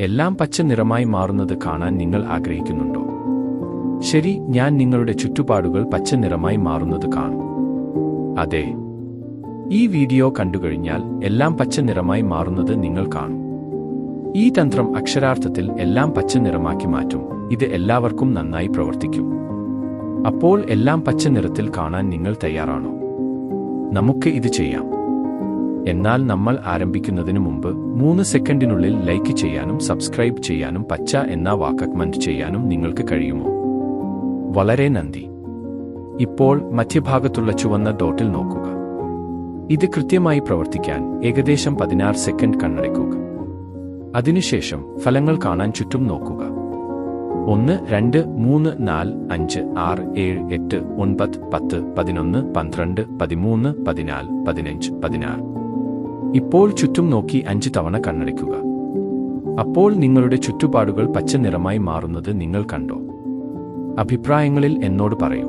എല്ലാം പച്ച നിറമായി മാറുന്നത് കാണാൻ നിങ്ങൾ ആഗ്രഹിക്കുന്നുണ്ടോ? ശരി, ഞാൻ നിങ്ങളുടെ ചുറ്റുപാടുകൾ പച്ച നിറമായി മാറുന്നത് കാണും. അതെ, ഈ വീഡിയോ കണ്ടുകഴിഞ്ഞാൽ എല്ലാം പച്ച നിറമായി മാറുന്നത് നിങ്ങൾ കാണും. ഈ തന്ത്രം അക്ഷരാർത്ഥത്തിൽ എല്ലാം പച്ച നിറമാക്കി മാറ്റും. ഇത് എല്ലാവർക്കും നന്നായി പ്രവർത്തിക്കും. അപ്പോൾ എല്ലാം പച്ച നിറത്തിൽ കാണാൻ നിങ്ങൾ തയ്യാറാണോ? നമുക്ക് ഇത് ചെയ്യാം. എന്നാൽ നമ്മൾ ആരംഭിക്കുന്നതിന് മുമ്പ് 3 സെക്കൻഡിനുള്ളിൽ ലൈക്ക് ചെയ്യാനും സബ്സ്ക്രൈബ് ചെയ്യാനും പച്ച എന്ന വാക്ക് കമന്റ് ചെയ്യാനും നിങ്ങൾക്ക് കഴിയുമോ? വളരെ നന്ദി. ഇപ്പോൾ മധ്യഭാഗത്തുള്ള ചുവന്ന ഡോട്ടിൽ നോക്കുക. ഇത് കൃത്യമായി പ്രവർത്തിക്കാൻ ഏകദേശം 16 സെക്കൻഡ് കണ്ണടയ്ക്കുക. അതിനുശേഷം ഫലങ്ങൾ കാണാൻ ചുറ്റും നോക്കുക. 1, 2, 3, 4, 5, 6, 7, 8, 9, 10, 11, 12, 13, 14, 15, 16. ഇപ്പോൾ ചുറ്റും നോക്കി 5 തവണ കണ്ണടയ്ക്കുക. അപ്പോൾ നിങ്ങളുടെ ചുറ്റുപാടുകൾ പച്ച നിറമായി മാറുന്നത് നിങ്ങൾ കണ്ടോ? അഭിപ്രായങ്ങളിൽ എന്നോട് പറയൂ.